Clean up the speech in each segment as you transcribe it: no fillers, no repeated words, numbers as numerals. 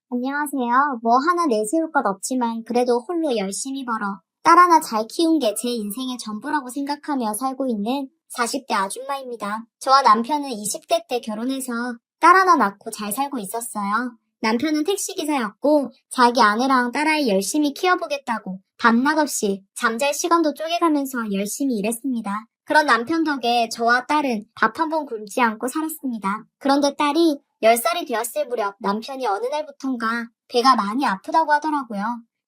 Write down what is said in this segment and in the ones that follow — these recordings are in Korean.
안녕하세요. 뭐 하나 내세울 것 없지만 그래도 홀로 열심히 벌어 딸 하나 잘 키운 게 제 인생의 전부라고 생각하며 살고 있는 40대 아줌마입니다. 저와 남편은 20대 때 결혼해서 딸 하나 낳고 잘 살고 있었어요. 남편은 택시기사였고 자기 아내랑 딸아이 열심히 키워보겠다고 밤낮 없이 잠잘 시간도 쪼개가면서 열심히 일했습니다. 그런 남편 덕에 저와 딸은 밥 한 번 굶지 않고 살았습니다. 그런데 딸이 10살이 되었을 무렵 남편이 어느 날부턴가 배가 많이 아프다고 하더라고요.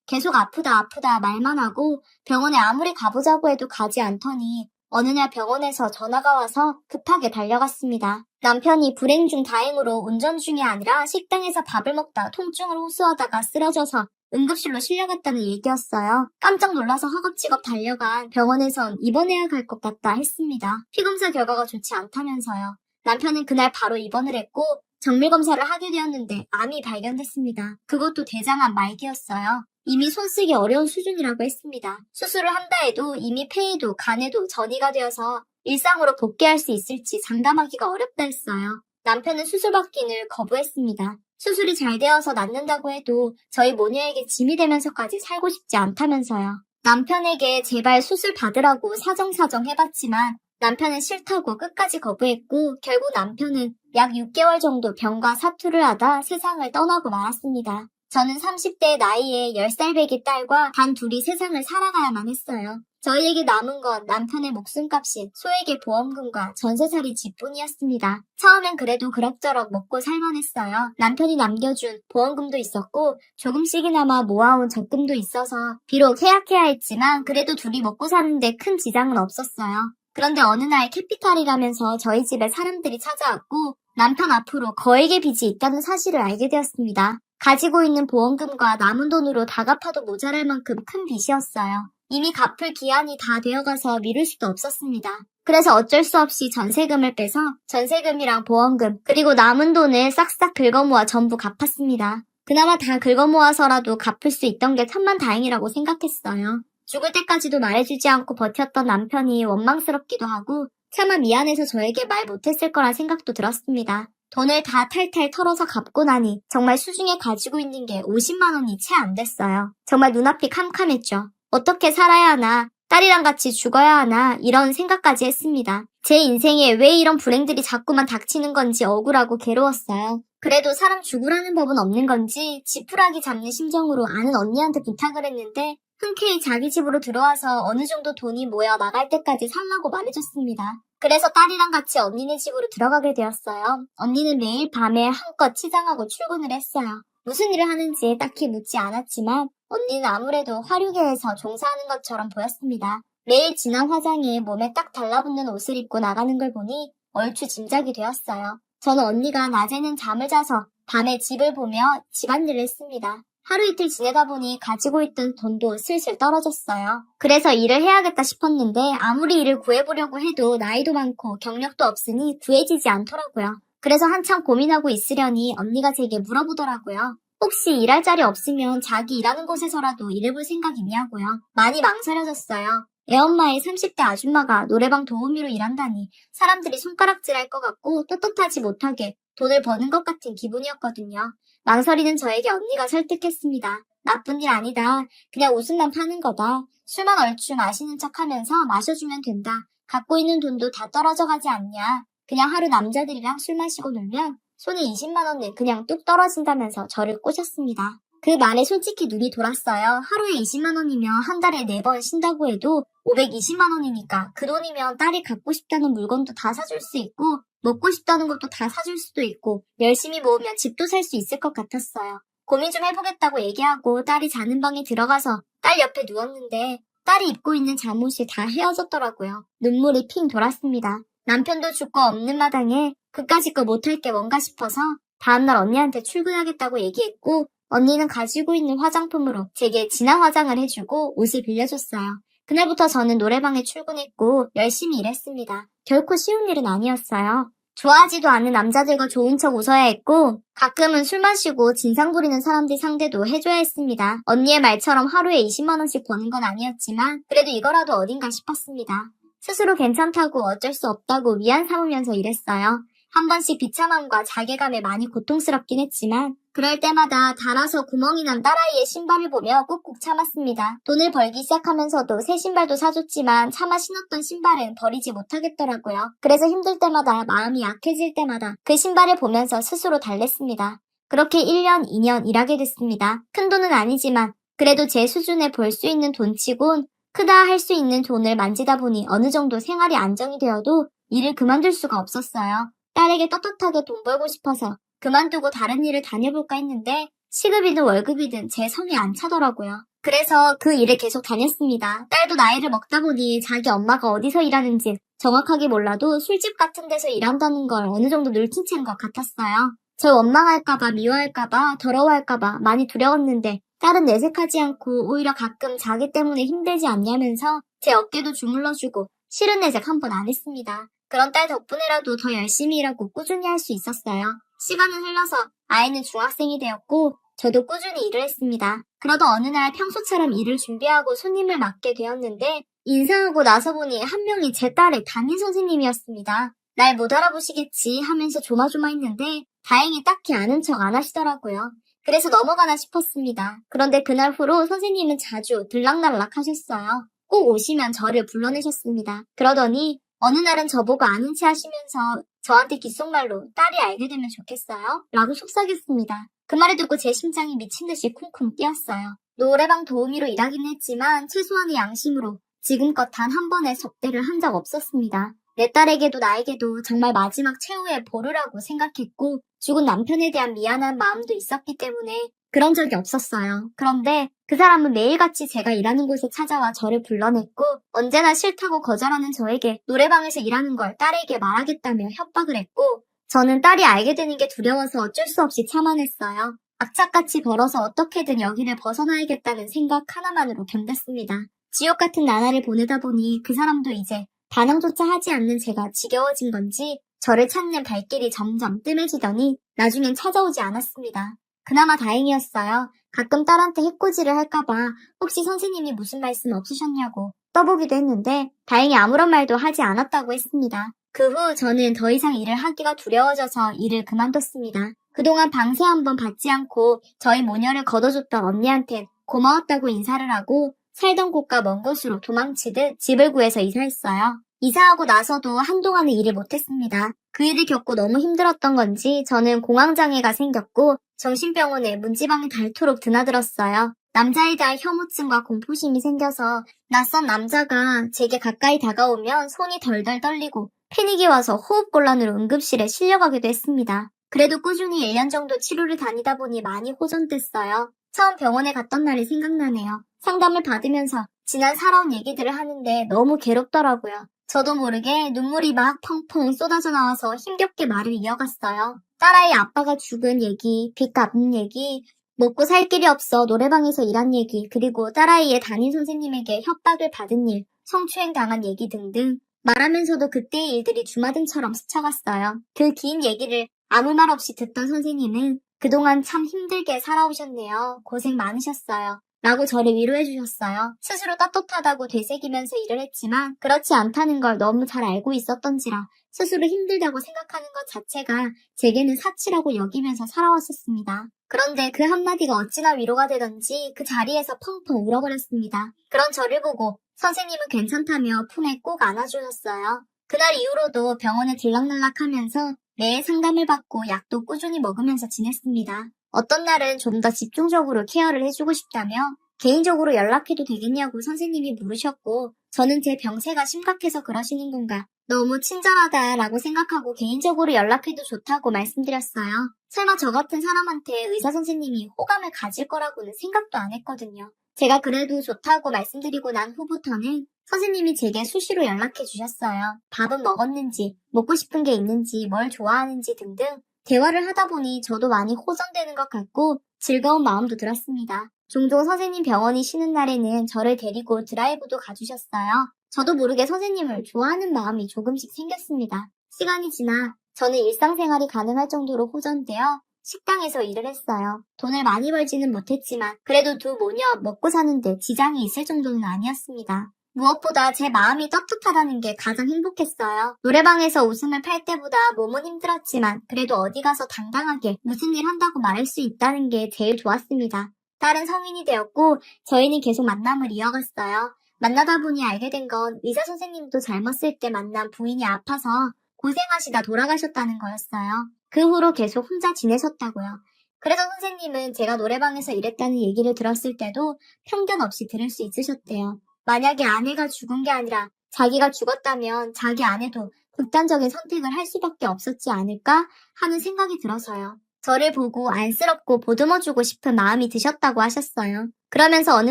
계속 아프다 아프다 말만 하고 병원에 아무리 가보자고 해도 가지 않더니 어느 날 병원에서 전화가 와서 급하게 달려갔습니다. 남편이 불행 중 다행으로 운전 중이 아니라 식당에서 밥을 먹다 통증을 호소하다가 쓰러져서 응급실로 실려갔다는 얘기였어요. 깜짝 놀라서 허겁지겁 달려간 병원에선 입원해야 할 것 같다 했습니다. 피검사 결과가 좋지 않다면서요. 남편은 그날 바로 입원을 했고 정밀검사를 하게 되었는데 암이 발견됐습니다. 그것도 대장암 말기였어요. 이미 손쓰기 어려운 수준이라고 했습니다. 수술을 한다 해도 이미 폐에도 간에도 전이가 되어서 일상으로 복귀할 수 있을지 장담하기가 어렵다 했어요. 남편은 수술 받기를 거부했습니다. 수술이 잘 되어서 낫는다고 해도 저희 모녀에게 짐이 되면서까지 살고 싶지 않다면서요. 남편에게 제발 수술 받으라고 사정사정 해봤지만 남편은 싫다고 끝까지 거부했고 결국 남편은 약 6개월 정도 병과 사투를 하다 세상을 떠나고 말았습니다. 저는 30대 나이에 10살 배기 딸과 단 둘이 세상을 살아가야만 했어요. 저희에게 남은 건 남편의 목숨값인 소액의 보험금과 전세살이 집뿐이었습니다. 처음엔 그래도 그럭저럭 먹고 살만했어요. 남편이 남겨준 보험금도 있었고 조금씩이나마 모아온 적금도 있어서 비록 해약해야 했지만 그래도 둘이 먹고 사는데 큰 지장은 없었어요. 그런데 어느 날 캐피탈이라면서 저희 집에 사람들이 찾아왔고 남편 앞으로 거액의 빚이 있다는 사실을 알게 되었습니다. 가지고 있는 보험금과 남은 돈으로 다 갚아도 모자랄 만큼 큰 빚이었어요. 이미 갚을 기한이 다 되어가서 미룰 수도 없었습니다. 그래서 어쩔 수 없이 전세금을 빼서 전세금이랑 보험금 그리고 남은 돈을 싹싹 긁어모아 전부 갚았습니다. 그나마 다 긁어모아서라도 갚을 수 있던 게 천만다행이라고 생각했어요. 죽을 때까지도 말해주지 않고 버텼던 남편이 원망스럽기도 하고 차마 미안해서 저에게 말 못했을 거란 생각도 들었습니다. 돈을 다 탈탈 털어서 갚고 나니 정말 수중에 가지고 있는 게 50만 원이 채 안 됐어요. 정말 눈앞이 캄캄했죠. 어떻게 살아야 하나, 딸이랑 같이 죽어야 하나 이런 생각까지 했습니다. 제 인생에 왜 이런 불행들이 자꾸만 닥치는 건지 억울하고 괴로웠어요. 그래도 사람 죽으라는 법은 없는 건지 지푸라기 잡는 심정으로 아는 언니한테 부탁을 했는데 흔쾌히 자기 집으로 들어와서 어느 정도 돈이 모여 나갈 때까지 살라고 말해줬습니다. 그래서 딸이랑 같이 언니네 집으로 들어가게 되었어요. 언니는 매일 밤에 한껏 치장하고 출근을 했어요. 무슨 일을 하는지 딱히 묻지 않았지만 언니는 아무래도 화류계에서 종사하는 것처럼 보였습니다. 매일 진한 화장에 몸에 딱 달라붙는 옷을 입고 나가는 걸 보니 얼추 짐작이 되었어요. 저는 언니가 낮에는 잠을 자서 밤에 집을 보며 집안일을 했습니다. 하루 이틀 지내다 보니 가지고 있던 돈도 슬슬 떨어졌어요. 그래서 일을 해야겠다 싶었는데 아무리 일을 구해보려고 해도 나이도 많고 경력도 없으니 구해지지 않더라고요. 그래서 한참 고민하고 있으려니 언니가 제게 물어보더라고요. 혹시 일할 자리 없으면 자기 일하는 곳에서라도 일해볼 생각 있냐고요. 많이 망설여졌어요. 애엄마의 30대 아줌마가 노래방 도우미로 일한다니 사람들이 손가락질할 것 같고 떳떳하지 못하게 돈을 버는 것 같은 기분이었거든요. 망설이는 저에게 언니가 설득했습니다. 나쁜 일 아니다. 그냥 웃음만 파는 거다. 술만 얼추 마시는 척하면서 마셔주면 된다. 갖고 있는 돈도 다 떨어져 가지 않냐. 그냥 하루 남자들이랑 술 마시고 놀면 손에 20만 원은 그냥 뚝 떨어진다면서 저를 꼬셨습니다. 그 말에 솔직히 눈이 돌았어요. 하루에 20만 원이면 한 달에 4번 쉰다고 해도 520만 원이니까 그 돈이면 딸이 갖고 싶다는 물건도 다 사줄 수 있고 먹고 싶다는 것도 다 사줄 수도 있고 열심히 모으면 집도 살 수 있을 것 같았어요. 고민 좀 해보겠다고 얘기하고 딸이 자는 방에 들어가서 딸 옆에 누웠는데 딸이 입고 있는 잠옷이 다 헤어졌더라고요. 눈물이 핑 돌았습니다. 남편도 죽고 없는 마당에 그까짓 거 못할 게 뭔가 싶어서 다음날 언니한테 출근하겠다고 얘기했고 언니는 가지고 있는 화장품으로 제게 진한 화장을 해주고 옷을 빌려줬어요. 그날부터 저는 노래방에 출근했고 열심히 일했습니다. 결코 쉬운 일은 아니었어요. 좋아하지도 않는 남자들과 좋은 척 웃어야 했고 가끔은 술 마시고 진상 부리는 사람들 상대도 해줘야 했습니다. 언니의 말처럼 하루에 20만 원씩 버는 건 아니었지만 그래도 이거라도 어딘가 싶었습니다. 스스로 괜찮다고 어쩔 수 없다고 미안 삼으면서 일했어요. 한 번씩 비참함과 자괴감에 많이 고통스럽긴 했지만 그럴 때마다 닳아서 구멍이 난 딸아이의 신발을 보며 꾹꾹 참았습니다. 돈을 벌기 시작하면서도 새 신발도 사줬지만 차마 신었던 신발은 버리지 못하겠더라고요. 그래서 힘들 때마다 마음이 약해질 때마다 그 신발을 보면서 스스로 달랬습니다. 그렇게 1년, 2년 일하게 됐습니다. 큰 돈은 아니지만 그래도 제 수준에 벌 수 있는 돈치곤 크다 할 수 있는 돈을 만지다 보니 어느 정도 생활이 안정이 되어도 일을 그만둘 수가 없었어요. 딸에게 떳떳하게 돈 벌고 싶어서 그만두고 다른 일을 다녀볼까 했는데 시급이든 월급이든 제 성에 안 차더라고요. 그래서 그 일을 계속 다녔습니다. 딸도 나이를 먹다 보니 자기 엄마가 어디서 일하는지 정확하게 몰라도 술집 같은 데서 일한다는 걸 어느 정도 눈치챈 것 같았어요. 절 원망할까봐 미워할까봐 더러워할까봐 많이 두려웠는데 딸은 내색하지 않고 오히려 가끔 자기 때문에 힘들지 않냐면서 제 어깨도 주물러주고 싫은 내색 한 번 안 했습니다. 그런 딸 덕분에라도 더 열심히 일하고 꾸준히 할 수 있었어요. 시간은 흘러서 아이는 중학생이 되었고 저도 꾸준히 일을 했습니다. 그러다 어느 날 평소처럼 일을 준비하고 손님을 맡게 되었는데 인사하고 나서 보니 한 명이 제 딸의 담임 선생님이었습니다. 날 못 알아보시겠지 하면서 조마조마했는데 다행히 딱히 아는 척 안 하시더라고요. 그래서 넘어가나 싶었습니다. 그런데 그날 후로 선생님은 자주 들락날락 하셨어요. 꼭 오시면 저를 불러내셨습니다. 그러더니 어느 날은 저보고 아는 체 하시면서 저한테 귓속말로 딸이 알게 되면 좋겠어요? 라고 속삭였습니다. 그 말을 듣고 제 심장이 미친 듯이 쿵쿵 뛰었어요. 노래방 도우미로 일하긴 했지만 최소한의 양심으로 지금껏 단 한 번의 접대를 한 적 없었습니다. 내 딸에게도 나에게도 정말 마지막 최후의 보루라고 생각했고 죽은 남편에 대한 미안한 마음도 있었기 때문에 그런 적이 없었어요. 그런데 그 사람은 매일같이 제가 일하는 곳에 찾아와 저를 불러냈고 언제나 싫다고 거절하는 저에게 노래방에서 일하는 걸 딸에게 말하겠다며 협박을 했고 저는 딸이 알게 되는 게 두려워서 어쩔 수 없이 참아냈어요. 악착같이 벌어서 어떻게든 여기를 벗어나야겠다는 생각 하나만으로 견뎠습니다. 지옥 같은 나날을 보내다 보니 그 사람도 이제 반항조차 하지 않는 제가 지겨워진 건지 저를 찾는 발길이 점점 뜸해지더니 나중엔 찾아오지 않았습니다. 그나마 다행이었어요. 가끔 딸한테 해코지를 할까봐 혹시 선생님이 무슨 말씀 없으셨냐고 떠보기도 했는데 다행히 아무런 말도 하지 않았다고 했습니다. 그 후 저는 더 이상 일을 하기가 두려워져서 일을 그만뒀습니다. 그동안 방세 한번 받지 않고 저희 모녀를 걷어줬던 언니한텐 고마웠다고 인사를 하고 살던 곳과 먼 곳으로 도망치듯 집을 구해서 이사했어요. 이사하고 나서도 한동안은 일을 못했습니다. 그 일을 겪고 너무 힘들었던 건지 저는 공황장애가 생겼고 정신병원에 문지방이 닳도록 드나들었어요. 남자에 대한 혐오증과 공포심이 생겨서 낯선 남자가 제게 가까이 다가오면 손이 덜덜 떨리고 패닉이 와서 호흡곤란으로 응급실에 실려가기도 했습니다. 그래도 꾸준히 1년 정도 치료를 다니다 보니 많이 호전됐어요. 처음 병원에 갔던 날이 생각나네요. 상담을 받으면서 지난 살아온 얘기들을 하는데 너무 괴롭더라고요. 저도 모르게 눈물이 막 펑펑 쏟아져 나와서 힘겹게 말을 이어갔어요. 딸아이 아빠가 죽은 얘기, 빚 갚는 얘기, 먹고 살 길이 없어 노래방에서 일한 얘기, 그리고 딸아이의 담임 선생님에게 협박을 받은 일, 성추행 당한 얘기 등등 말하면서도 그때의 일들이 주마등처럼 스쳐갔어요. 그 긴 얘기를 아무 말 없이 듣던 선생님은 그동안 참 힘들게 살아오셨네요. 고생 많으셨어요. 라고 저를 위로해 주셨어요. 스스로 떳떳하다고 되새기면서 일을 했지만 그렇지 않다는 걸 너무 잘 알고 있었던지라 스스로 힘들다고 생각하는 것 자체가 제게는 사치라고 여기면서 살아왔었습니다. 그런데 그 한마디가 어찌나 위로가 되던지 그 자리에서 펑펑 울어버렸습니다. 그런 저를 보고 선생님은 괜찮다며 품에 꼭 안아주셨어요. 그날 이후로도 병원에 들락날락하면서 매일 상담을 받고 약도 꾸준히 먹으면서 지냈습니다. 어떤 날은 좀 더 집중적으로 케어를 해주고 싶다며 개인적으로 연락해도 되겠냐고 선생님이 물으셨고 저는 제 병세가 심각해서 그러시는 건가 너무 친절하다라고 생각하고 개인적으로 연락해도 좋다고 말씀드렸어요. 설마 저 같은 사람한테 의사 선생님이 호감을 가질 거라고는 생각도 안 했거든요. 제가 그래도 좋다고 말씀드리고 난 후부터는 선생님이 제게 수시로 연락해 주셨어요. 밥은 먹었는지, 먹고 싶은 게 있는지, 뭘 좋아하는지 등등 대화를 하다 보니 저도 많이 호전되는 것 같고 즐거운 마음도 들었습니다. 종종 선생님 병원이 쉬는 날에는 저를 데리고 드라이브도 가주셨어요. 저도 모르게 선생님을 좋아하는 마음이 조금씩 생겼습니다. 시간이 지나 저는 일상생활이 가능할 정도로 호전되어 식당에서 일을 했어요. 돈을 많이 벌지는 못했지만 그래도 두 모녀 먹고 사는데 지장이 있을 정도는 아니었습니다. 무엇보다 제 마음이 떳떳하다는 게 가장 행복했어요. 노래방에서 웃음을 팔 때보다 몸은 힘들었지만 그래도 어디 가서 당당하게 무슨 일 한다고 말할 수 있다는 게 제일 좋았습니다. 딸은 성인이 되었고 저희는 계속 만남을 이어갔어요. 만나다 보니 알게 된 건 의사 선생님도 젊었을 때 만난 부인이 아파서 고생하시다 돌아가셨다는 거였어요. 그 후로 계속 혼자 지내셨다고요. 그래서 선생님은 제가 노래방에서 일했다는 얘기를 들었을 때도 편견 없이 들을 수 있으셨대요. 만약에 아내가 죽은 게 아니라 자기가 죽었다면 자기 아내도 극단적인 선택을 할 수밖에 없었지 않을까 하는 생각이 들어서요. 저를 보고 안쓰럽고 보듬어주고 싶은 마음이 드셨다고 하셨어요. 그러면서 어느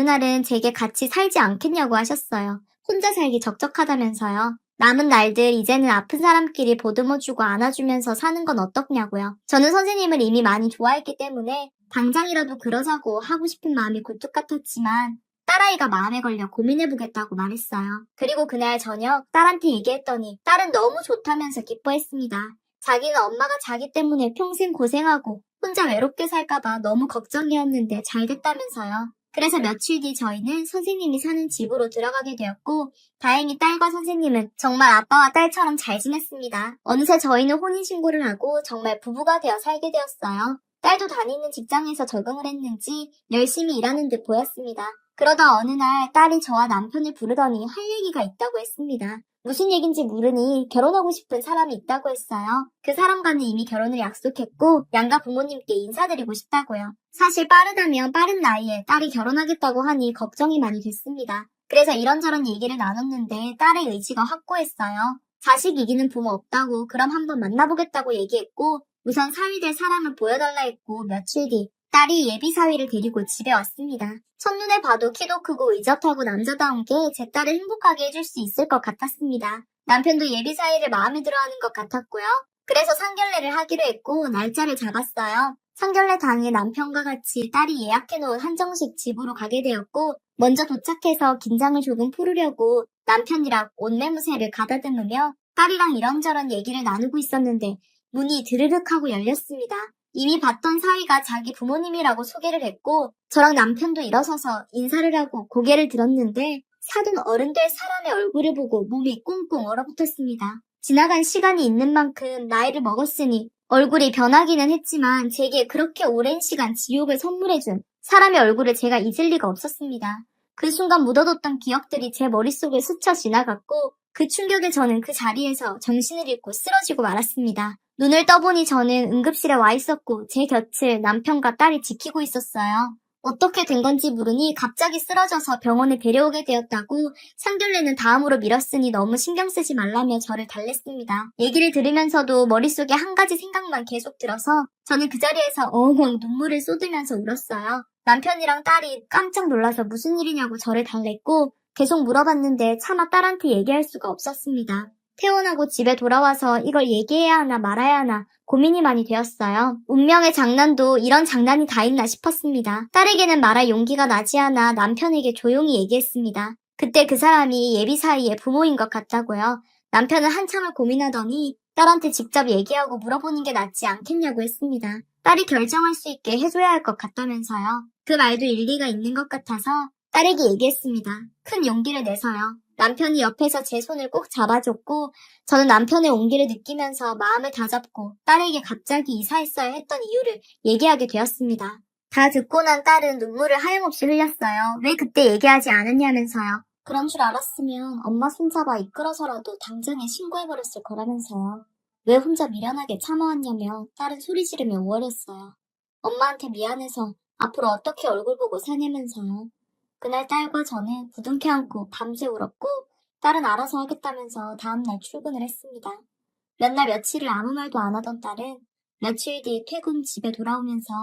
날은 제게 같이 살지 않겠냐고 하셨어요. 혼자 살기 적적하다면서요. 남은 날들 이제는 아픈 사람끼리 보듬어주고 안아주면서 사는 건 어떻냐고요. 저는 선생님을 이미 많이 좋아했기 때문에 당장이라도 그러자고 하고 싶은 마음이 굴뚝 같았지만 딸아이가 마음에 걸려 고민해보겠다고 말했어요. 그리고 그날 저녁 딸한테 얘기했더니 딸은 너무 좋다면서 기뻐했습니다. 자기는 엄마가 자기 때문에 평생 고생하고 혼자 외롭게 살까봐 너무 걱정이었는데 잘 됐다면서요. 그래서 며칠 뒤 저희는 선생님이 사는 집으로 들어가게 되었고 다행히 딸과 선생님은 정말 아빠와 딸처럼 잘 지냈습니다. 어느새 저희는 혼인신고를 하고 정말 부부가 되어 살게 되었어요. 딸도 다니는 직장에서 적응을 했는지 열심히 일하는 듯 보였습니다. 그러다 어느 날 딸이 저와 남편을 부르더니 할 얘기가 있다고 했습니다. 무슨 얘긴지 물으니 결혼하고 싶은 사람이 있다고 했어요. 그 사람과는 이미 결혼을 약속했고 양가 부모님께 인사드리고 싶다고요. 사실 빠르다면 빠른 나이에 딸이 결혼하겠다고 하니 걱정이 많이 됐습니다. 그래서 이런저런 얘기를 나눴는데 딸의 의지가 확고했어요. 자식 이기는 부모 없다고 그럼 한번 만나보겠다고 얘기했고 우선 사위 될 사람을 보여달라 했고 며칠 뒤 딸이 예비 사위를 데리고 집에 왔습니다. 첫눈에 봐도 키도 크고 의젓하고 남자다운 게 제 딸을 행복하게 해줄 수 있을 것 같았습니다. 남편도 예비 사위를 마음에 들어하는 것 같았고요. 그래서 상견례를 하기로 했고 날짜를 잡았어요. 상견례 당일 남편과 같이 딸이 예약해놓은 한정식 집으로 가게 되었고 먼저 도착해서 긴장을 조금 풀으려고 남편이랑 옷매무새를 가다듬으며 딸이랑 이런저런 얘기를 나누고 있었는데 문이 드르륵 하고 열렸습니다. 이미 봤던 사위가 자기 부모님이라고 소개를 했고 저랑 남편도 일어서서 인사를 하고 고개를 들었는데 사돈 어른 될 사람의 얼굴을 보고 몸이 꽁꽁 얼어붙었습니다. 지나간 시간이 있는 만큼 나이를 먹었으니 얼굴이 변하기는 했지만 제게 그렇게 오랜 시간 지옥을 선물해준 사람의 얼굴을 제가 잊을 리가 없었습니다. 그 순간 묻어뒀던 기억들이 제 머릿속을 스쳐 지나갔고 그 충격에 저는 그 자리에서 정신을 잃고 쓰러지고 말았습니다. 눈을 떠보니 저는 응급실에 와 있었고 제 곁을 남편과 딸이 지키고 있었어요. 어떻게 된 건지 모르니 갑자기 쓰러져서 병원에 데려오게 되었다고 상견례는 다음으로 미뤘으니 너무 신경 쓰지 말라며 저를 달랬습니다. 얘기를 들으면서도 머릿속에 한 가지 생각만 계속 들어서 저는 그 자리에서 엉엉 눈물을 쏟으면서 울었어요. 남편이랑 딸이 깜짝 놀라서 무슨 일이냐고 저를 달랬고 계속 물어봤는데 차마 딸한테 얘기할 수가 없었습니다. 퇴원하고 집에 돌아와서 이걸 얘기해야 하나 말아야 하나 고민이 많이 되었어요. 운명의 장난도 이런 장난이 다 있나 싶었습니다. 딸에게는 말할 용기가 나지 않아 남편에게 조용히 얘기했습니다. 그때 그 사람이 예비 사이의 부모인 것 같다고요. 남편은 한참을 고민하더니 딸한테 직접 얘기하고 물어보는 게 낫지 않겠냐고 했습니다. 딸이 결정할 수 있게 해줘야 할 것 같다면서요. 그 말도 일리가 있는 것 같아서 딸에게 얘기했습니다. 큰 용기를 내서요. 남편이 옆에서 제 손을 꼭 잡아줬고 저는 남편의 온기를 느끼면서 마음을 다잡고 딸에게 갑자기 이사했어야 했던 이유를 얘기하게 되었습니다. 다 듣고 난 딸은 눈물을 하염없이 흘렸어요. 왜 그때 얘기하지 않았냐면서요. 그런 줄 알았으면 엄마 손잡아 이끌어서라도 당장에 신고해버렸을 거라면서요. 왜 혼자 미련하게 참아왔냐며 딸은 소리 지르며 우월했어요. 엄마한테 미안해서 앞으로 어떻게 얼굴 보고 사냐면서요. 그날 딸과 저는 부둥켜 안고 밤새 울었고 딸은 알아서 하겠다면서 다음날 출근을 했습니다. 몇 날 며칠을 아무 말도 안 하던 딸은 며칠 뒤 퇴근 집에 돌아오면서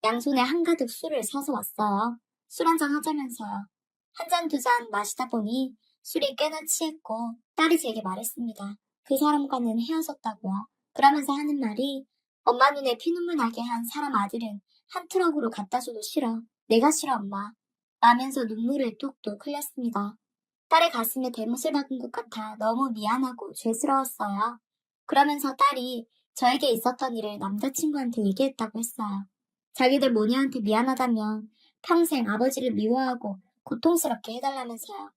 양손에 한가득 술을 사서 왔어요. 술 한잔 하자면서요. 한 잔 두 잔 마시다 보니 술이 꽤나 취했고 딸이 제게 말했습니다. 그 사람과는 헤어졌다고요. 그러면서 하는 말이 엄마 눈에 피눈물 나게 한 사람 아들은 한 트럭으로 갖다 줘도 싫어. 내가 싫어 엄마. 라면서 눈물을 뚝뚝 흘렸습니다. 딸의 가슴에 대못을 박은 것 같아 너무 미안하고 죄스러웠어요. 그러면서 딸이 저에게 있었던 일을 남자친구한테 얘기했다고 했어요. 자기들 모녀한테 미안하다면 평생 아버지를 미워하고 고통스럽게 해달라면서요.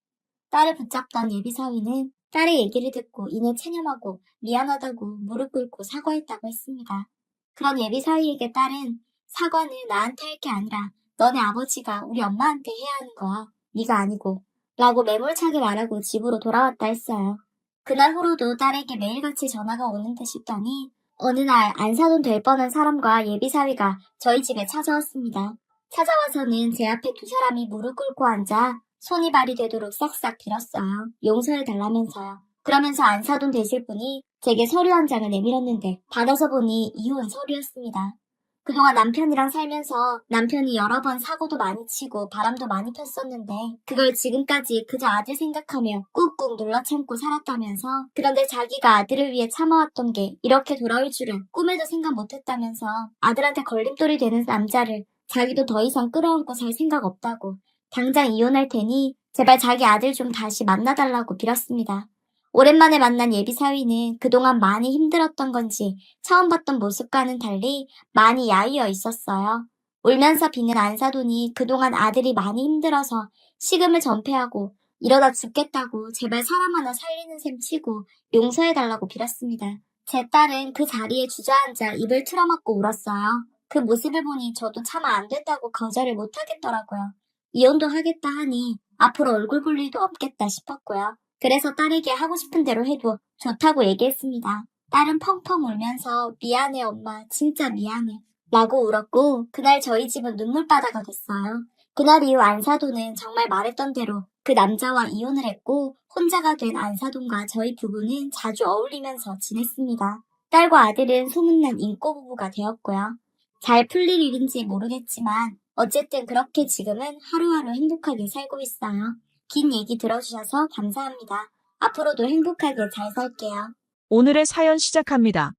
딸을 붙잡던 예비사위는 딸의 얘기를 듣고 이내 체념하고 미안하다고 무릎 꿇고 사과했다고 했습니다. 그런 예비사위에게 딸은 사과는 나한테 할 게 아니라 너네 아버지가 우리 엄마한테 해야 하는 거야. 네가 아니고. 라고 매몰차게 말하고 집으로 돌아왔다 했어요. 그날 후로도 딸에게 매일같이 전화가 오는 듯 싶더니 어느 날 안사돈 될 뻔한 사람과 예비사위가 저희 집에 찾아왔습니다. 찾아와서는 제 앞에 두 사람이 무릎 꿇고 앉아 손이 발이 되도록 싹싹 빌었어요. 용서해달라면서요. 그러면서 안사돈 되실 분이 제게 서류 한 장을 내밀었는데 받아서 보니 이혼 서류였습니다. 그동안 남편이랑 살면서 남편이 여러 번 사고도 많이 치고 바람도 많이 폈었는데 그걸 지금까지 그저 아들 생각하며 꾹꾹 눌러 참고 살았다면서 그런데 자기가 아들을 위해 참아왔던 게 이렇게 돌아올 줄은 꿈에도 생각 못했다면서 아들한테 걸림돌이 되는 남자를 자기도 더 이상 끌어안고 살 생각 없다고 당장 이혼할 테니 제발 자기 아들 좀 다시 만나달라고 빌었습니다. 오랜만에 만난 예비사위는 그동안 많이 힘들었던 건지 처음 봤던 모습과는 달리 많이 야위어 있었어요. 울면서 비는 안사돈이 그동안 아들이 많이 힘들어서 식음을 전폐하고 이러다 죽겠다고 제발 사람 하나 살리는 셈 치고 용서해달라고 빌었습니다. 제 딸은 그 자리에 주저앉아 입을 틀어막고 울었어요. 그 모습을 보니 저도 차마 안 됐다고 거절을 못하겠더라고요. 이혼도 하겠다 하니 앞으로 얼굴 볼 일도 없겠다 싶었고요. 그래서 딸에게 하고 싶은 대로 해도 좋다고 얘기했습니다. 딸은 펑펑 울면서 미안해 엄마 진짜 미안해 라고 울었고 그날 저희 집은 눈물바다가 됐어요. 그날 이후 안사돈은 정말 말했던 대로 그 남자와 이혼을 했고 혼자가 된 안사돈과 저희 부부는 자주 어울리면서 지냈습니다. 딸과 아들은 소문난 인꼬 부부가 되었고요. 잘 풀릴 일인지 모르겠지만 어쨌든 그렇게 지금은 하루하루 행복하게 살고 있어요. 긴 얘기 들어주셔서 감사합니다. 앞으로도 행복하게 잘 살게요. 오늘의 사연 시작합니다.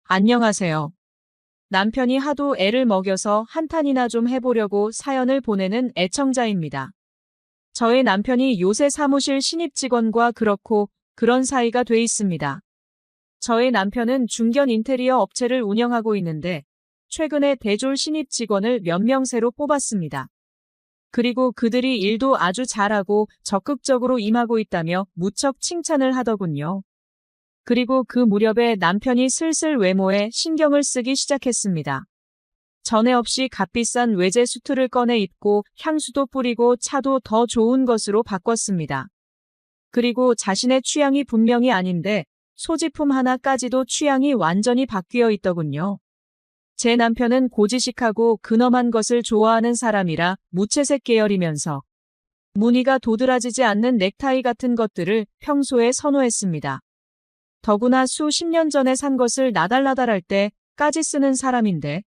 안녕하세요. 남편이 하도 애를 먹여서 한탄이나 좀 해보려고 사연을 보내는 애청자입니다. 저의 남편이 요새 사무실 신입 직원과 그렇고 그런 사이가 돼 있습니다. 저의 남편은 중견 인테리어 업체를 운영하고 있는데 최근에 대졸 신입 직원을 몇 명 새로 뽑았습니다. 그리고 그들이 일도 아주 잘하고 적극적으로 임하고 있다며 무척 칭찬을 하더군요. 그리고 그 무렵에 남편이 슬슬 외모에 신경을 쓰기 시작했습니다. 전에 없이 값비싼 외제 수트를 꺼내 입고 향수도 뿌리고 차도 더 좋은 것으로 바꿨습니다. 그리고 자신의 취향이 분명히 아닌데 소지품 하나까지도 취향이 완전히 바뀌어 있더군요. 제 남편은 고지식하고 근엄한 것을 좋아하는 사람이라 무채색 계열이면서 무늬가 도드라지지 않는 넥타이 같은 것들을 평소에 선호했습니다. 더구나 수십 년 전에 산 것을 나달나달할 때까지 쓰는 사람인데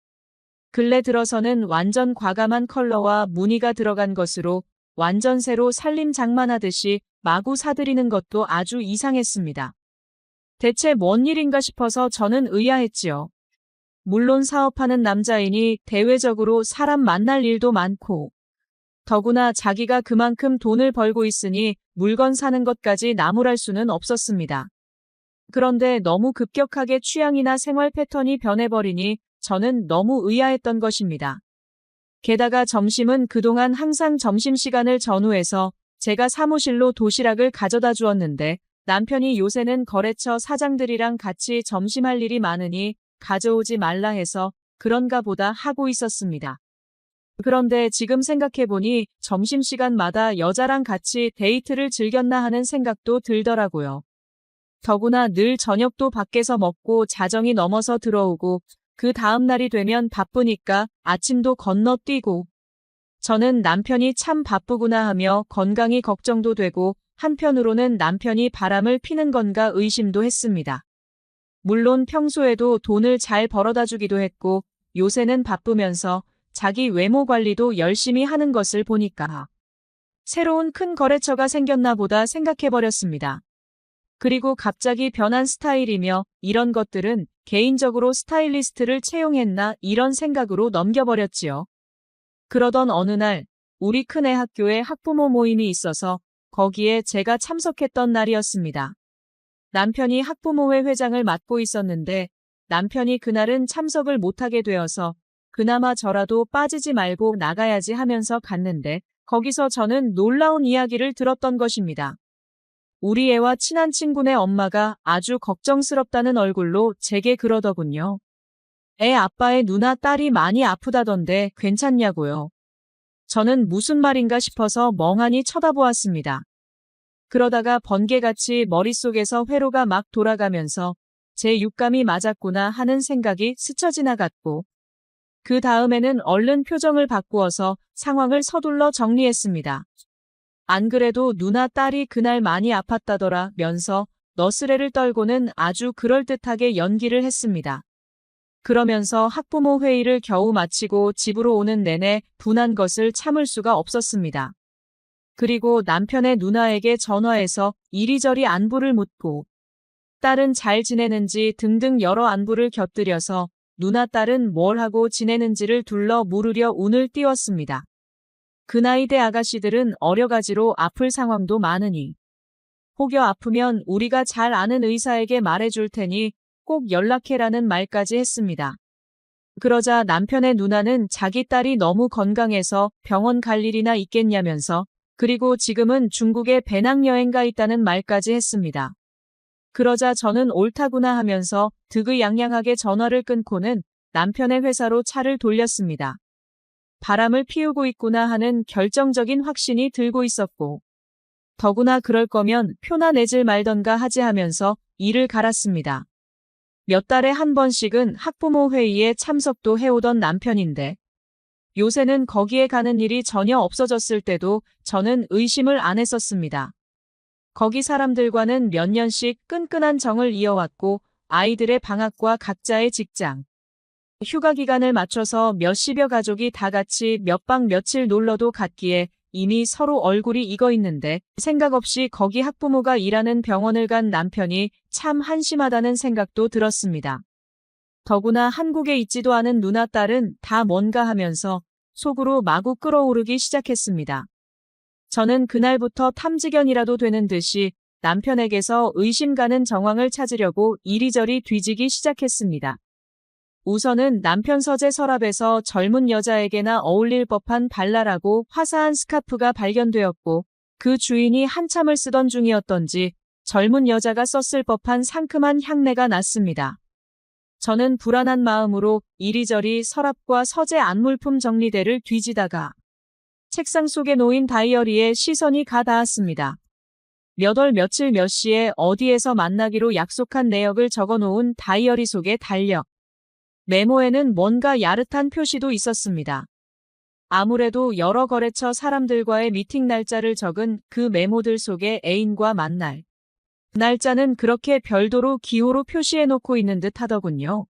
근래 들어서는 완전 과감한 컬러와 무늬가 들어간 것으로 완전 새로 살림 장만하듯이 마구 사들이는 것도 아주 이상했습니다. 대체 뭔 일인가 싶어서 저는 의아했지요. 물론 사업하는 남자이니 대외적으로 사람 만날 일도 많고 더구나 자기가 그만큼 돈을 벌고 있으니 물건 사는 것까지 나무랄 수는 없었습니다. 그런데 너무 급격하게 취향이나 생활 패턴이 변해버리니 저는 너무 의아했던 것입니다. 게다가 점심은 그동안 항상 점심시간을 전후해서 제가 사무실로 도시락을 가져다 주었는데 남편이 요새는 거래처 사장들이랑 같이 점심할 일이 많으니 가져오지 말라 해서 그런가 보다 하고 있었습니다. 그런데 지금 생각해보니 점심시간마다 여자랑 같이 데이트를 즐겼나 하는 생각도 들더라고요. 더구나 늘 저녁도 밖에서 먹고 자정이 넘어서 들어오고 그 다음 날이 되면 바쁘니까 아침도 건너뛰고 저는 남편이 참 바쁘구나 하며 건강이 걱정도 되고 한편으로는 남편이 바람을 피는 건가 의심도 했습니다. 물론 평소에도 돈을 잘 벌어다 주기도 했고 요새는 바쁘면서 자기 외모 관리도 열심히 하는 것을 보니까 새로운 큰 거래처가 생겼나 보다 생각해버렸습니다. 그리고 갑자기 변한 스타일이며 이런 것들은 개인적으로 스타일리스트를 채용했나 이런 생각으로 넘겨버렸지요. 그러던 어느 날 우리 큰애 학교에 학부모 모임이 있어서 거기에 제가 참석했던 날이었습니다. 남편이 학부모회 회장을 맡고 있었는데 남편이 그날은 참석을 못하게 되어서 그나마 저라도 빠지지 말고 나가야지 하면서 갔는데 거기서 저는 놀라운 이야기를 들었던 것입니다. 우리 애와 친한 친구네 엄마가 아주 걱정스럽다는 얼굴로 제게 그러더군요. 애 아빠의 누나 딸이 많이 아프다던데 괜찮냐고요. 저는 무슨 말인가 싶어서 멍하니 쳐다보았습니다. 그러다가 번개같이 머릿속에서 회로가 막 돌아가면서 제 육감이 맞았구나 하는 생각이 스쳐 지나갔고, 그 다음에는 얼른 표정을 바꾸어서 상황을 서둘러 정리했습니다. 안 그래도 누나 딸이 그날 많이 아팠다더라 면서 너스레를 떨고는 아주 그럴듯하게 연기를 했습니다. 그러면서 학부모 회의를 겨우 마치고 집으로 오는 내내 분한 것을 참을 수가 없었습니다. 그리고 남편의 누나에게 전화해서 이리저리 안부를 묻고 딸은 잘 지내는지 등등 여러 안부를 곁들여서 누나 딸은 뭘 하고 지내는지를 둘러 물으려 운을 띄웠습니다. 그 나이대 아가씨들은 어려가지로 아플 상황도 많으니 혹여 아프면 우리가 잘 아는 의사에게 말해줄 테니 꼭 연락해라는 말까지 했습니다. 그러자 남편의 누나는 자기 딸이 너무 건강해서 병원 갈 일이나 있겠냐면서 그리고 지금은 중국에 배낭여행 가 있다는 말까지 했습니다. 그러자 저는 옳다구나 하면서 득의양양하게 전화를 끊고는 남편의 회사로 차를 돌렸습니다. 바람을 피우고 있구나 하는 결정적인 확신이 들고 있었고, 더구나 그럴 거면 표나 내질 말던가 하지 하면서 일을 갈았습니다. 몇 달에 한 번씩은 학부모 회의에 참석도 해오던 남편인데, 요새는 거기에 가는 일이 전혀 없어졌을 때도 저는 의심을 안 했었습니다. 거기 사람들과는 몇 년씩 끈끈한 정을 이어왔고 아이들의 방학과 각자의 직장, 휴가 기간을 맞춰서 몇십여 가족이 다 같이 몇 박 며칠 놀러도 갔기에 이미 서로 얼굴이 익어 있는데 생각 없이 거기 학부모가 일하는 병원을 간 남편이 참 한심하다는 생각도 들었습니다. 더구나 한국에 있지도 않은 누나 딸은 다 뭔가 하면서 속으로 마구 끓어오르기 시작했습니다. 저는 그날부터 탐지견이라도 되는 듯이 남편에게서 의심 가는 정황을 찾으려고 이리저리 뒤지기 시작했습니다. 우선은 남편 서재 서랍에서 젊은 여자에게나 어울릴 법한 발랄하고 화사한 스카프가 발견되었고 그 주인이 한참을 쓰던 중이었던지 젊은 여자가 썼을 법한 상큼한 향내가 났습니다. 저는 불안한 마음으로 이리저리 서랍과 서재 안물품 정리대를 뒤지다가 책상 속에 놓인 다이어리에 시선이 가 닿았습니다. 몇 월 며칠 몇 시에 어디에서 만나기로 약속한 내역을 적어놓은 다이어리 속의 달력. 메모에는 뭔가 야릇한 표시도 있었습니다. 아무래도 여러 거래처 사람들과의 미팅 날짜를 적은 그 메모들 속에 애인과 만날 날짜는 그렇게 별도로 기호로 표시해놓고 있는 듯 하더군요.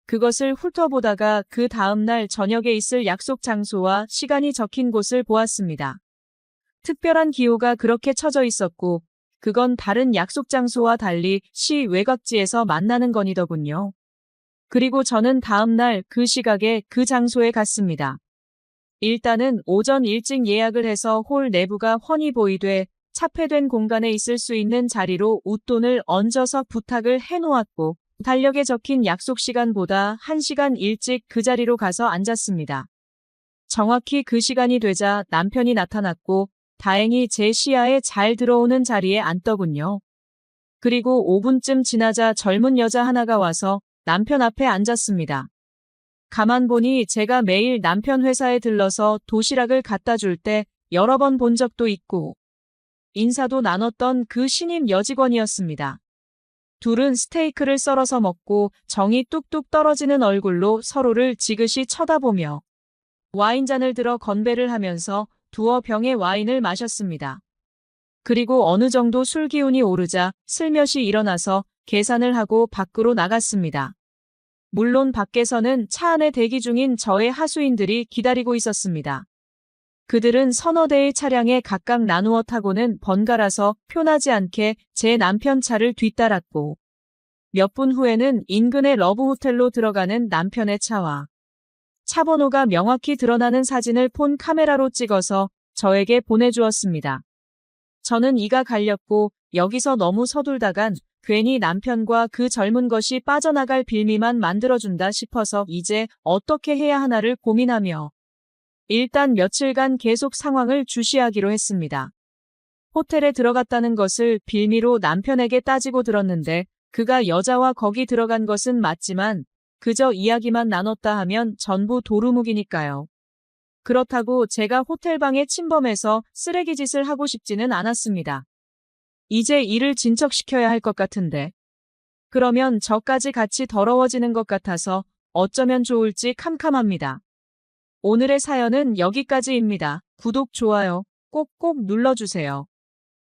그것을 훑어보다가 그 다음날 저녁에 있을 약속 장소와 시간이 적힌 곳을 보았습니다. 특별한 기호가 그렇게 쳐져 있었고 그건 다른 약속 장소와 달리 시 외곽지에서 만나는 건이더군요. 그리고 저는 다음날 그 시각에 그 장소에 갔습니다. 일단은 오전 일찍 예약을 해서 홀 내부가 훤히 보이되 차폐된 공간에 있을 수 있는 자리로 웃돈을 얹어서 부탁을 해놓았고 달력에 적힌 약속 시간보다 1시간 일찍 그 자리로 가서 앉았습니다. 정확히 그 시간이 되자 남편이 나타났고 다행히 제 시야에 잘 들어오는 자리에 앉더군요. 그리고 5분쯤 지나자 젊은 여자 하나가 와서 남편 앞에 앉았습니다. 가만 보니 제가 매일 남편 회사에 들러서 도시락을 갖다 줄 때 여러 번 본 적도 있고 인사도 나눴던 그 신임 여직원이었습니다. 둘은 스테이크를 썰어서 먹고 정이 뚝뚝 떨어지는 얼굴로 서로를 지그시 쳐다보며 와인잔을 들어 건배를 하면서 두어 병의 와인을 마셨습니다. 그리고 어느 정도 술 기운이 오르자 슬며시 일어나서 계산을 하고 밖으로 나갔습니다. 물론 밖에서는 차 안에 대기 중인 저의 하수인들이 기다리고 있었습니다. 그들은 서너 대의 차량에 각각 나누어 타고는 번갈아서 표나지 않게 제 남편 차를 뒤따랐고 몇 분 후에는 인근의 러브호텔로 들어가는 남편의 차와 차 번호가 명확히 드러나는 사진을 폰 카메라로 찍어서 저에게 보내주었습니다. 저는 이가 갈렸고 여기서 너무 서둘다간 괜히 남편과 그 젊은 것이 빠져나갈 빌미만 만들어준다 싶어서 이제 어떻게 해야 하나를 고민하며 일단 며칠간 계속 상황을 주시하기로 했습니다. 호텔에 들어갔다는 것을 빌미로 남편에게 따지고 들었는데 그가 여자와 거기 들어간 것은 맞지만 그저 이야기만 나눴다 하면 전부 도루묵이니까요. 그렇다고 제가 호텔방에 침범해서 쓰레기 짓을 하고 싶지는 않았습니다. 이제 일을 진척시켜야 할 것 같은데. 그러면 저까지 같이 더러워지는 것 같아서 어쩌면 좋을지 캄캄합니다. 오늘의 사연은 여기까지입니다. 구독, 좋아요 꼭꼭 눌러주세요.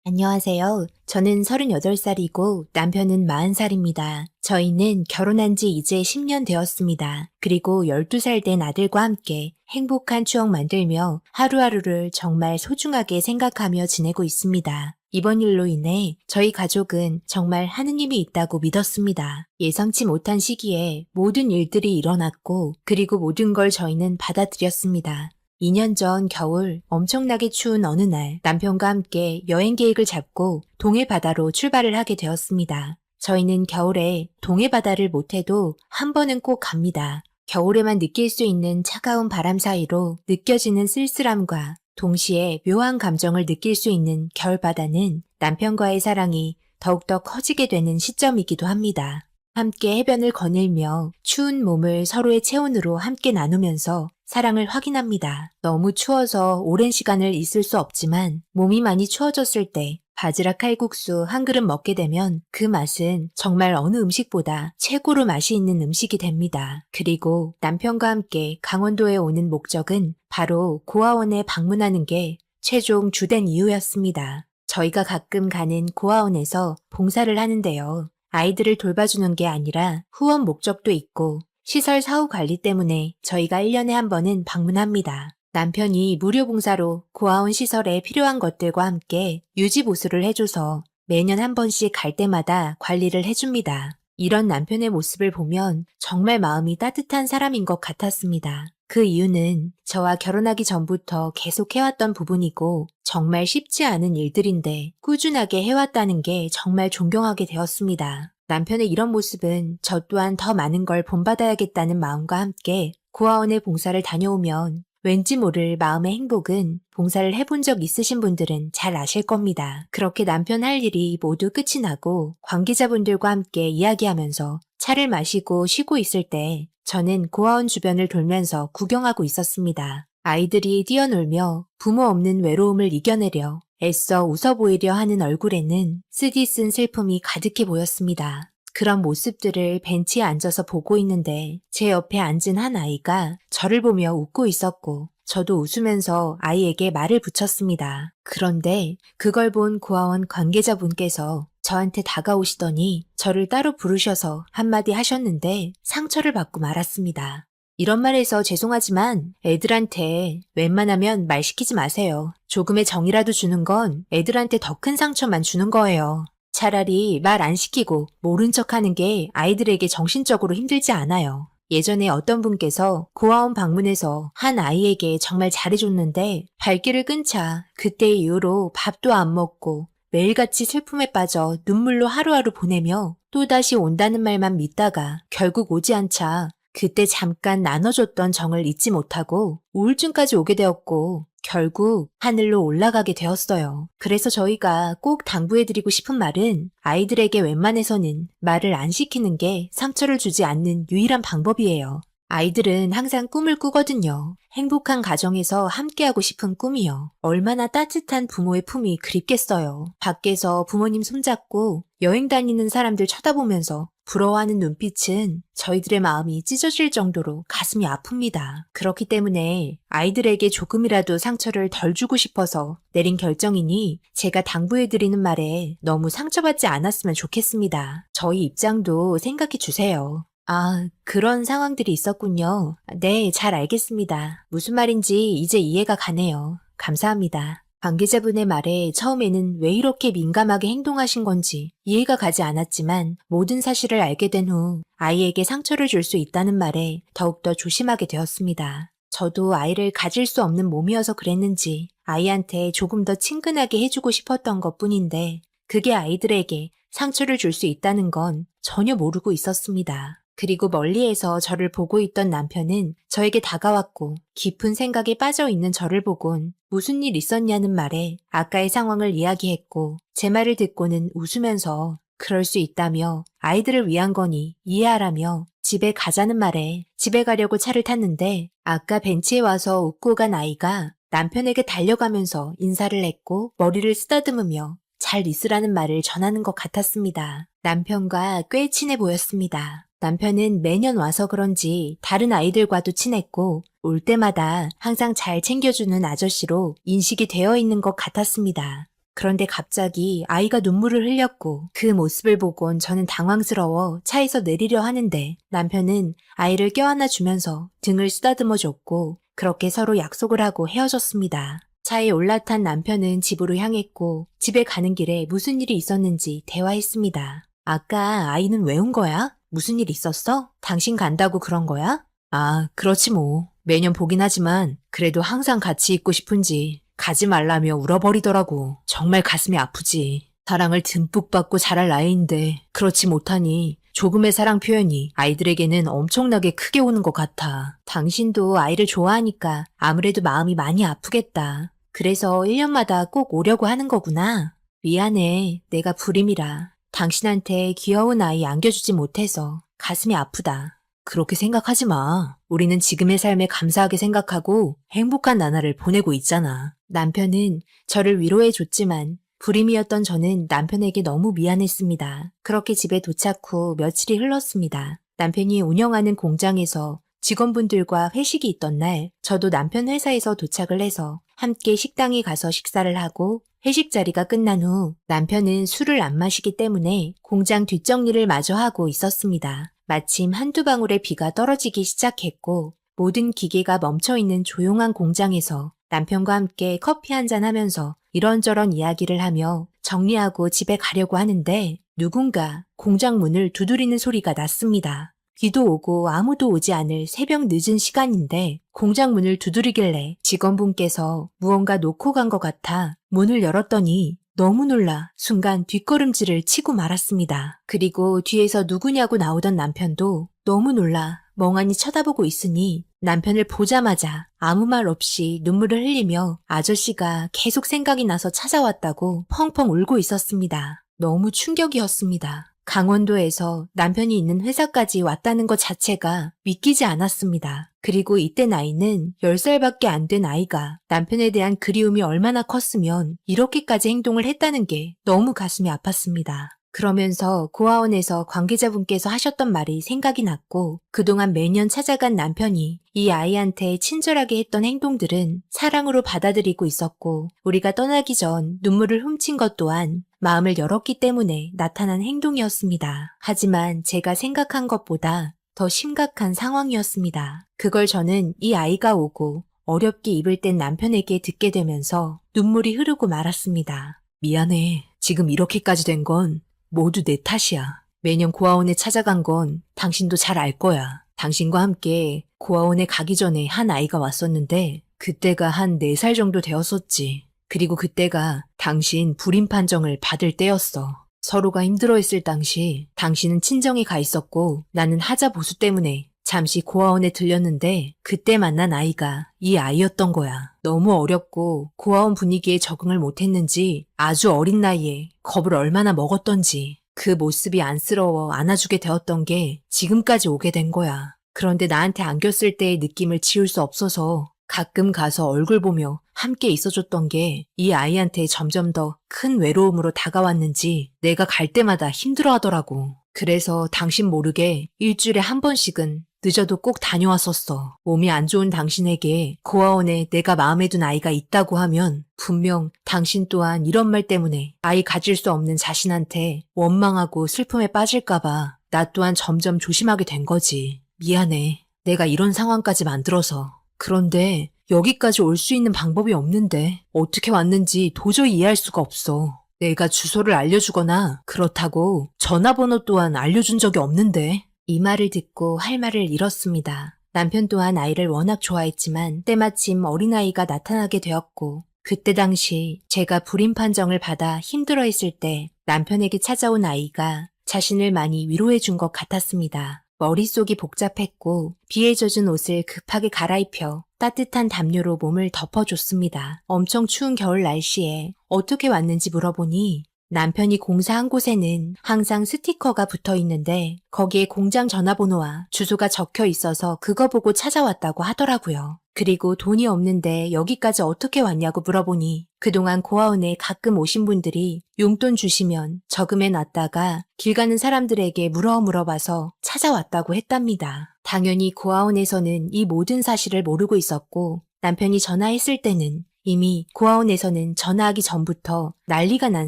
안녕하세요. 저는 38살이고 남편은 40살입니다. 저희는 결혼한 지 이제 10년 되었습니다. 그리고 12살 된 아들과 함께 행복한 추억 만들며 하루하루를 정말 소중하게 생각하며 지내고 있습니다. 이번 일로 인해 저희 가족은 정말 하느님이 있다고 믿었습니다. 예상치 못한 시기에 모든 일들이 일어났고 그리고 모든 걸 저희는 받아들였습니다. 2년 전 겨울 엄청나게 추운 어느 날 남편과 함께 여행 계획을 잡고 동해 바다로 출발을 하게 되었습니다. 저희는 겨울에 동해 바다를 못해도 한 번은 꼭 갑니다. 겨울에만 느낄 수 있는 차가운 바람 사이로 느껴지는 쓸쓸함과 동시에 묘한 감정을 느낄 수 있는 겨울바다는 남편과의 사랑이 더욱더 커지게 되는 시점이기도 합니다. 함께 해변을 거닐며 추운 몸을 서로의 체온으로 함께 나누면서 사랑을 확인합니다. 너무 추워서 오랜 시간을 있을 수 없지만 몸이 많이 추워졌을 때 바지락 칼국수 한 그릇 먹게 되면 그 맛은 정말 어느 음식보다 최고로 맛이 있는 음식이 됩니다. 그리고 남편과 함께 강원도에 오는 목적은 바로 고아원에 방문하는 게 최종 주된 이유였습니다. 저희가 가끔 가는 고아원에서 봉사를 하는데요. 아이들을 돌봐주는 게 아니라 후원 목적도 있고 시설 사후 관리 때문에 저희가 1년에 한 번은 방문합니다. 남편이 무료 봉사로 고아원 시설에 필요한 것들과 함께 유지보수를 해줘서 매년 한 번씩 갈 때마다 관리를 해줍니다. 이런 남편의 모습을 보면 정말 마음이 따뜻한 사람인 것 같았습니다. 그 이유는 저와 결혼하기 전부터 계속 해왔던 부분이고 정말 쉽지 않은 일들인데 꾸준하게 해왔다는 게 정말 존경하게 되었습니다. 남편의 이런 모습은 저 또한 더 많은 걸 본받아야겠다는 마음과 함께 고아원에 봉사를 다녀오면 왠지 모를 마음의 행복은 봉사를 해본 적 있으신 분들은 잘 아실 겁니다. 그렇게 남편 할 일이 모두 끝이 나고 관계자분들과 함께 이야기하면서 차를 마시고 쉬고 있을 때 저는 고아원 주변을 돌면서 구경하고 있었습니다. 아이들이 뛰어놀며 부모 없는 외로움을 이겨내려 애써 웃어 보이려 하는 얼굴에는 쓰디쓴 슬픔이 가득해 보였습니다. 그런 모습들을 벤치에 앉아서 보고 있는데 제 옆에 앉은 한 아이가 저를 보며 웃고 있었고 저도 웃으면서 아이에게 말을 붙였습니다. 그런데 그걸 본 고아원 관계자분께서 저한테 다가오시더니 저를 따로 부르셔서 한마디 하셨는데 상처를 받고 말았습니다. 이런 말해서 죄송하지만 애들한테 웬만하면 말 시키지 마세요. 조금의 정이라도 주는 건 애들한테 더 큰 상처만 주는 거예요. 차라리 말 안 시키고 모른 척하는 게 아이들에게 정신적으로 힘들지 않아요. 예전에 어떤 분께서 고아원 방문해서 한 아이에게 정말 잘해줬는데 발길을 끊자 그때 이후로 밥도 안 먹고 매일같이 슬픔에 빠져 눈물로 하루하루 보내며 또다시 온다는 말만 믿다가 결국 오지 않자 그때 잠깐 나눠줬던 정을 잊지 못하고 우울증까지 오게 되었고 결국 하늘로 올라가게 되었어요. 그래서 저희가 꼭 당부해드리고 싶은 말은 아이들에게 웬만해서는 말을 안 시키는 게 상처를 주지 않는 유일한 방법이에요. 아이들은 항상 꿈을 꾸거든요. 행복한 가정에서 함께하고 싶은 꿈이요. 얼마나 따뜻한 부모의 품이 그립겠어요. 밖에서 부모님 손잡고 여행 다니는 사람들 쳐다보면서 부러워하는 눈빛은 저희들의 마음이 찢어질 정도로 가슴이 아픕니다. 그렇기 때문에 아이들에게 조금이라도 상처를 덜 주고 싶어서 내린 결정이니 제가 당부해드리는 말에 너무 상처받지 않았으면 좋겠습니다. 저희 입장도 생각해 주세요. 아, 그런 상황들이 있었군요. 네, 잘 알겠습니다. 무슨 말인지 이제 이해가 가네요. 감사합니다. 관계자분의 말에 처음에는 왜 이렇게 민감하게 행동하신 건지 이해가 가지 않았지만 모든 사실을 알게 된 후 아이에게 상처를 줄 수 있다는 말에 더욱더 조심하게 되었습니다. 저도 아이를 가질 수 없는 몸이어서 그랬는지 아이한테 조금 더 친근하게 해주고 싶었던 것 뿐인데 그게 아이들에게 상처를 줄 수 있다는 건 전혀 모르고 있었습니다. 그리고 멀리에서 저를 보고 있던 남편은 저에게 다가왔고 깊은 생각에 빠져 있는 저를 보곤 무슨 일 있었냐는 말에 아까의 상황을 이야기했고 제 말을 듣고는 웃으면서 그럴 수 있다며 아이들을 위한 거니 이해하라며 집에 가자는 말에 집에 가려고 차를 탔는데 아까 벤치에 와서 웃고 간 아이가 남편에게 달려가면서 인사를 했고 머리를 쓰다듬으며 잘 있으라는 말을 전하는 것 같았습니다. 남편과 꽤 친해 보였습니다. 남편은 매년 와서 그런지 다른 아이들과도 친했고 올 때마다 항상 잘 챙겨주는 아저씨로 인식이 되어 있는 것 같았습니다. 그런데 갑자기 아이가 눈물을 흘렸고 그 모습을 보곤 저는 당황스러워 차에서 내리려 하는데 남편은 아이를 껴안아 주면서 등을 쓰다듬어 줬고 그렇게 서로 약속을 하고 헤어졌습니다. 차에 올라탄 남편은 집으로 향했고 집에 가는 길에 무슨 일이 있었는지 대화했습니다. 아까 아이는 왜 온 거야? 무슨 일 있었어? 당신 간다고 그런 거야? 아, 그렇지 뭐. 매년 보긴 하지만 그래도 항상 같이 있고 싶은지 가지 말라며 울어버리더라고. 정말 가슴이 아프지. 사랑을 듬뿍 받고 자랄 나이인데 그렇지 못하니 조금의 사랑 표현이 아이들에게는 엄청나게 크게 오는 것 같아. 당신도 아이를 좋아하니까 아무래도 마음이 많이 아프겠다. 그래서 1년마다 꼭 오려고 하는 거구나. 미안해. 내가 불임이라. 당신한테 귀여운 아이 안겨주지 못해서 가슴이 아프다. 그렇게 생각하지 마. 우리는 지금의 삶에 감사하게 생각하고 행복한 나날을 보내고 있잖아. 남편은 저를 위로해줬지만 불임이었던 저는 남편에게 너무 미안했습니다. 그렇게 집에 도착 후 며칠이 흘렀습니다. 남편이 운영하는 공장에서 직원분들과 회식이 있던 날 저도 남편 회사에서 도착을 해서 함께 식당에 가서 식사를 하고 회식 자리가 끝난 후 남편은 술을 안 마시기 때문에 공장 뒷정리를 마저 하고 있었습니다. 마침 한두 방울의 비가 떨어지기 시작했고 모든 기계가 멈춰있는 조용한 공장에서 남편과 함께 커피 한잔 하면서 이런저런 이야기를 하며 정리하고 집에 가려고 하는데 누군가 공장 문을 두드리는 소리가 났습니다. 비도 오고 아무도 오지 않을 새벽 늦은 시간인데 공장 문을 두드리길래 직원분께서 무언가 놓고 간 것 같아 문을 열었더니 너무 놀라 순간 뒷걸음질을 치고 말았습니다. 그리고 뒤에서 누구냐고 나오던 남편도 너무 놀라 멍하니 쳐다보고 있으니 남편을 보자마자 아무 말 없이 눈물을 흘리며 아저씨가 계속 생각이 나서 찾아왔다고 펑펑 울고 있었습니다. 너무 충격이었습니다. 강원도에서 남편이 있는 회사까지 왔다는 것 자체가 믿기지 않았습니다. 그리고 이때 나이는 10살밖에 안 된 아이가 남편에 대한 그리움이 얼마나 컸으면 이렇게까지 행동을 했다는 게 너무 가슴이 아팠습니다. 그러면서 고아원에서 관계자분께서 하셨던 말이 생각이 났고 그동안 매년 찾아간 남편이 이 아이한테 친절하게 했던 행동들은 사랑으로 받아들이고 있었고 우리가 떠나기 전 눈물을 훔친 것 또한 마음을 열었기 때문에 나타난 행동이었습니다. 하지만 제가 생각한 것보다 더 심각한 상황이었습니다. 그걸 저는 이 아이가 오고 어렵게 입을 뗀 남편에게 듣게 되면서 눈물이 흐르고 말았습니다. 미안해. 지금 이렇게까지 된 건 모두 내 탓이야. 매년 고아원에 찾아간 건 당신도 잘 알 거야. 당신과 함께 고아원에 가기 전에 한 아이가 왔었는데 그때가 한 4살 정도 되었었지. 그리고 그때가 당신 불임 판정을 받을 때였어. 서로가 힘들어했을 당시 당신은 친정에 가 있었고 나는 하자 보수 때문에 잠시 고아원에 들렸는데 그때 만난 아이가 이 아이였던 거야. 너무 어렵고 고아원 분위기에 적응을 못했는지 아주 어린 나이에 겁을 얼마나 먹었던지 그 모습이 안쓰러워 안아주게 되었던 게 지금까지 오게 된 거야. 그런데 나한테 안겼을 때의 느낌을 지울 수 없어서 가끔 가서 얼굴 보며 함께 있어줬던 게 이 아이한테 점점 더 큰 외로움으로 다가왔는지 내가 갈 때마다 힘들어하더라고. 그래서 당신 모르게 일주일에 한 번씩은 늦어도 꼭 다녀왔었어. 몸이 안 좋은 당신에게 고아원에 내가 마음에 든 아이가 있다고 하면 분명 당신 또한 이런 말 때문에 아이 가질 수 없는 자신한테 원망하고 슬픔에 빠질까봐 나 또한 점점 조심하게 된 거지. 미안해. 내가 이런 상황까지 만들어서. 그런데 여기까지 올 수 있는 방법이 없는데 어떻게 왔는지 도저히 이해할 수가 없어. 내가 주소를 알려주거나 그렇다고 전화번호 또한 알려준 적이 없는데. 이 말을 듣고 할 말을 잃었습니다. 남편 또한 아이를 워낙 좋아했지만 때마침 어린아이가 나타나게 되었고 그때 당시 제가 불임 판정을 받아 힘들어했을 때 남편에게 찾아온 아이가 자신을 많이 위로해 준 것 같았습니다. 머릿속이 복잡했고 비에 젖은 옷을 급하게 갈아입혀 따뜻한 담요로 몸을 덮어줬습니다. 엄청 추운 겨울 날씨에 어떻게 왔는지 물어보니 남편이 공사한 곳에는 항상 스티커가 붙어 있는데 거기에 공장 전화번호와 주소가 적혀 있어서 그거 보고 찾아왔다고 하더라고요. 그리고 돈이 없는데 여기까지 어떻게 왔냐고 물어보니 그동안 고아원에 가끔 오신 분들이 용돈 주시면 저금해 놨다가 길 가는 사람들에게 물어봐서 찾아왔다고 했답니다. 당연히 고아원에서는 이 모든 사실을 모르고 있었고 남편이 전화했을 때는 이미 고아원에서는 전화하기 전부터 난리가 난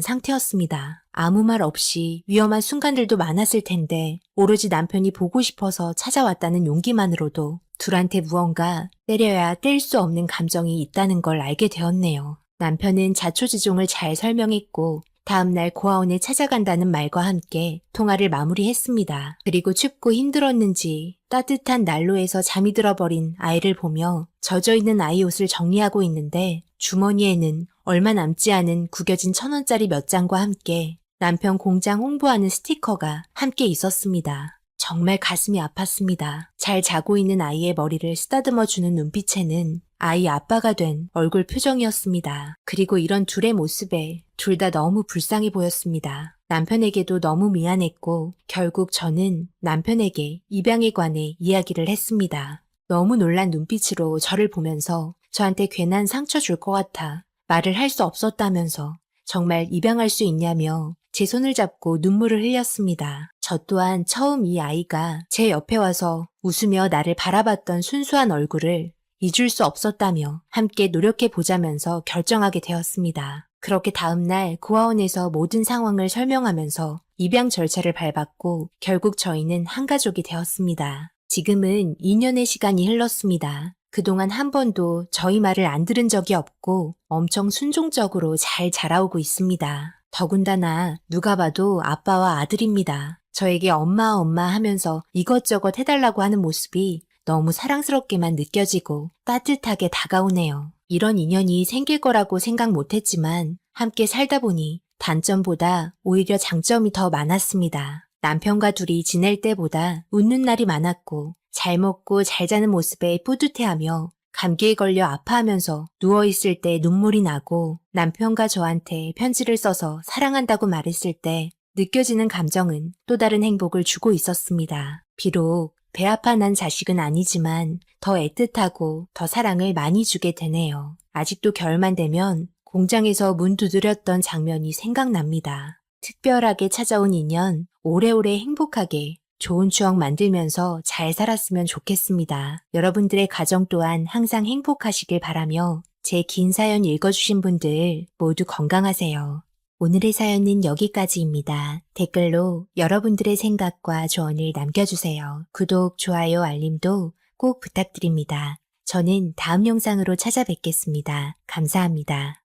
상태였습니다. 아무 말 없이 위험한 순간들도 많았을 텐데 오로지 남편이 보고 싶어서 찾아왔다는 용기만으로도 둘한테 무언가 때려야 뗄 수 없는 감정이 있다는 걸 알게 되었네요. 남편은 자초지종을 잘 설명했고 다음날 고아원에 찾아간다는 말과 함께 통화를 마무리했습니다. 그리고 춥고 힘들었는지 따뜻한 난로에서 잠이 들어버린 아이를 보며 젖어있는 아이 옷을 정리하고 있는데 주머니에는 얼마 남지 않은 구겨진 1,000원짜리 몇 장과 함께 남편 공장 홍보하는 스티커가 함께 있었습니다. 정말 가슴이 아팠습니다. 잘 자고 있는 아이의 머리를 쓰다듬어 주는 눈빛에는 아이 아빠가 된 얼굴 표정이었습니다. 그리고 이런 둘의 모습에 둘 다 너무 불쌍해 보였습니다. 남편에게도 너무 미안했고 결국 저는 남편에게 입양에 관해 이야기를 했습니다. 너무 놀란 눈빛으로 저를 보면서 저한테 괜한 상처 줄 것 같아 말을 할 수 없었다면서 정말 입양할 수 있냐며 제 손을 잡고 눈물을 흘렸습니다. 저 또한 처음 이 아이가 제 옆에 와서 웃으며 나를 바라봤던 순수한 얼굴을 잊을 수 없었다며 함께 노력해보자면서 결정하게 되었습니다. 그렇게 다음날 고아원에서 모든 상황을 설명하면서 입양 절차를 밟았고 결국 저희는 한 가족이 되었습니다. 지금은 2년의 시간이 흘렀습니다. 그동안 한 번도 저희 말을 안 들은 적이 없고 엄청 순종적으로 잘 자라오고 있습니다. 더군다나 누가 봐도 아빠와 아들입니다. 저에게 엄마 하면서 이것저것 해달라고 하는 모습이 너무 사랑스럽게만 느껴지고 따뜻하게 다가오네요. 이런 인연이 생길 거라고 생각 못했지만 함께 살다 보니 단점보다 오히려 장점이 더 많았습니다. 남편과 둘이 지낼 때보다 웃는 날이 많았고 잘 먹고 잘 자는 모습에 뿌듯해하며 감기에 걸려 아파하면서 누워있을 때 눈물이 나고 남편과 저한테 편지를 써서 사랑한다고 말했을 때 느껴지는 감정은 또 다른 행복을 주고 있었습니다. 비록 배 아파 난 자식은 아니지만 더 애틋하고 더 사랑을 많이 주게 되네요. 아직도 겨울만 되면 공장에서 문 두드렸던 장면이 생각납니다. 특별하게 찾아온 인연 오래오래 행복하게 좋은 추억 만들면서 잘 살았으면 좋겠습니다. 여러분들의 가정 또한 항상 행복하시길 바라며 제 긴 사연 읽어주신 분들 모두 건강하세요. 오늘의 사연은 여기까지입니다. 댓글로 여러분들의 생각과 조언을 남겨주세요. 구독, 좋아요, 알림도 꼭 부탁드립니다. 저는 다음 영상으로 찾아뵙겠습니다. 감사합니다.